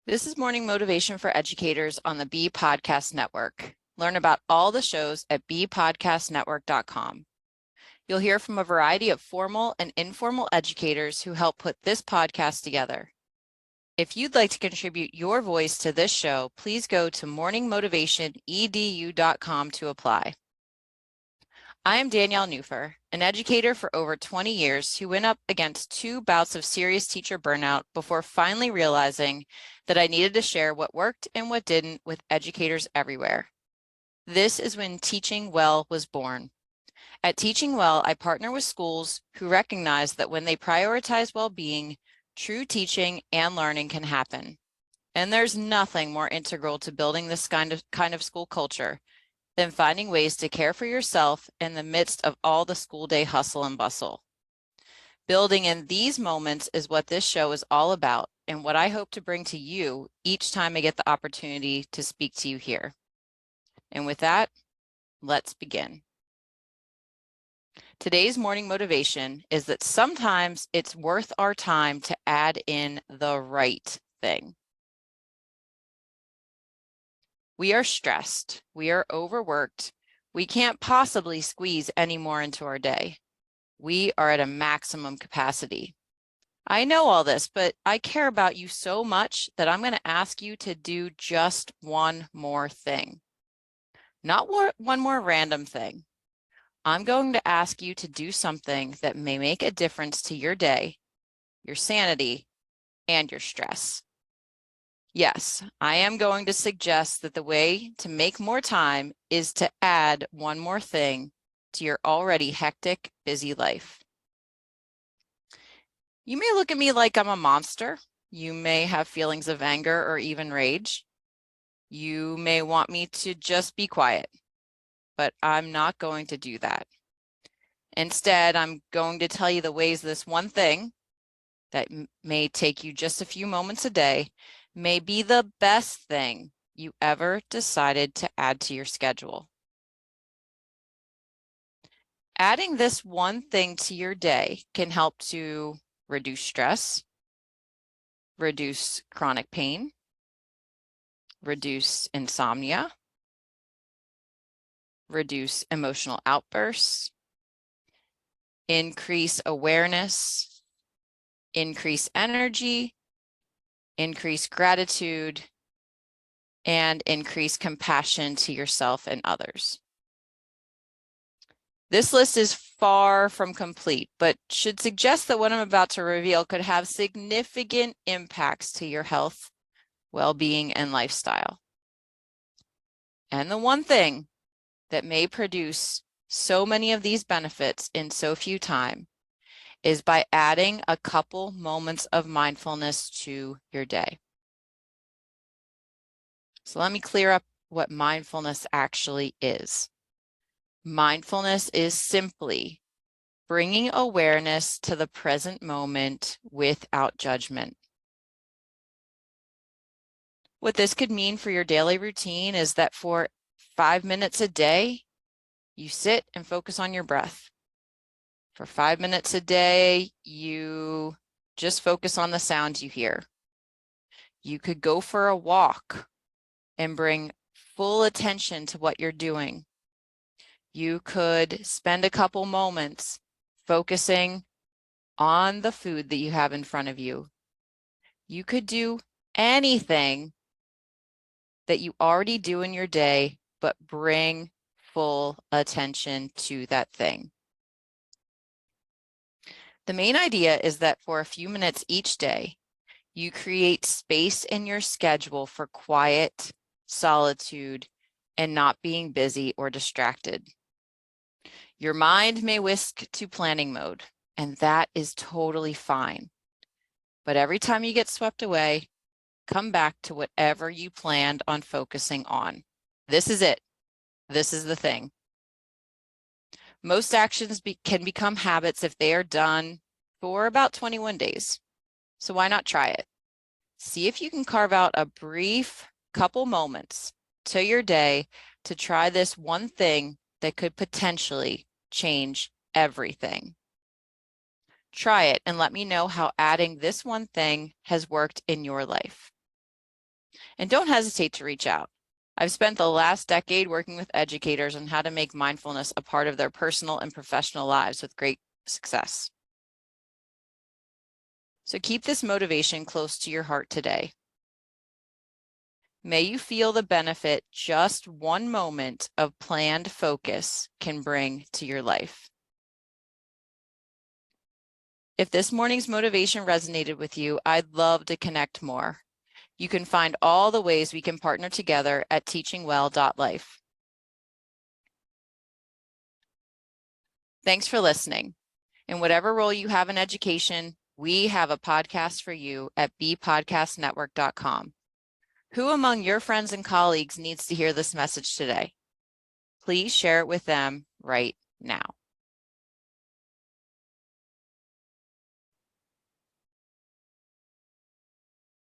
This is Morning Motivation for Educators on the Bee Podcast Network. Learn about all the shows at beepodcastnetwork.com. You'll hear from a variety of formal and informal educators who help put this podcast together. If you'd like to contribute your voice to this show, please go to morningmotivationedu.com to apply. I am Danielle Nuhfer, an educator for over 20 years who went up against 2 bouts of serious teacher burnout before finally realizing that I needed to share what worked and what didn't with educators everywhere. This is when Teaching Well was born. At Teaching Well, I partner with schools who recognize that when they prioritize well-being, true teaching and learning can happen. And there's nothing more integral to building this kind of school culture than finding ways to care for yourself in the midst of all the school day hustle and bustle. Building in these moments is what this show is all about and what I hope to bring to you each time I get the opportunity to speak to you here. And with that, let's begin. Today's morning motivation is that sometimes it's worth our time to add in the right thing. We are stressed, we are overworked, we can't possibly squeeze any more into our day. We are at a maximum capacity. I know all this, but I care about you so much that I'm going to ask you to do just one more thing. Not one more random thing. I'm going to ask you to do something that may make a difference to your day, your sanity, and your stress. Yes, I am going to suggest that the way to make more time is to add one more thing to your already hectic, busy life. You may look at me like I'm a monster. You may have feelings of anger or even rage. You may want me to just be quiet, but I'm not going to do that. Instead, I'm going to tell you the ways this one thing that may take you just a few moments a day may be the best thing you ever decided to add to your schedule. Adding this one thing to your day can help to reduce stress, reduce chronic pain, reduce insomnia, reduce emotional outbursts, increase awareness, increase energy, increase gratitude, and increase compassion to yourself and others. This list is far from complete, but should suggest that what I'm about to reveal could have significant impacts to your health, well-being, and lifestyle. And the one thing that may produce so many of these benefits in so few time is by adding a couple moments of mindfulness to your day. So let me clear up what mindfulness actually is. Mindfulness is simply bringing awareness to the present moment without judgment. What this could mean for your daily routine is that for 5 minutes a day, you sit and focus on your breath. For 5 minutes a day, you just focus on the sounds you hear. You could go for a walk and bring full attention to what you're doing. You could spend a couple moments focusing on the food that you have in front of you. You could do anything that you already do in your day, but bring full attention to that thing. The main idea is that for a few minutes each day, you create space in your schedule for quiet, solitude, and not being busy or distracted. Your mind may whisk to planning mode, and that is totally fine. But every time you get swept away, come back to whatever you planned on focusing on. This is it. This is the thing. Most actions can become habits if they are done for about 21 days. So why not try it? See if you can carve out a brief couple moments to your day to try this one thing that could potentially change everything. Try it and let me know how adding this one thing has worked in your life. And don't hesitate to reach out. I've spent the last decade working with educators on how to make mindfulness a part of their personal and professional lives with great success. So keep this motivation close to your heart today. May you feel the benefit just one moment of planned focus can bring to your life. If this morning's motivation resonated with you, I'd love to connect more. You can find all the ways we can partner together at teachingwell.life. Thanks for listening. In whatever role you have in education, we have a podcast for you at bpodcastnetwork.com. Who among your friends and colleagues needs to hear this message today? Please share it with them right now.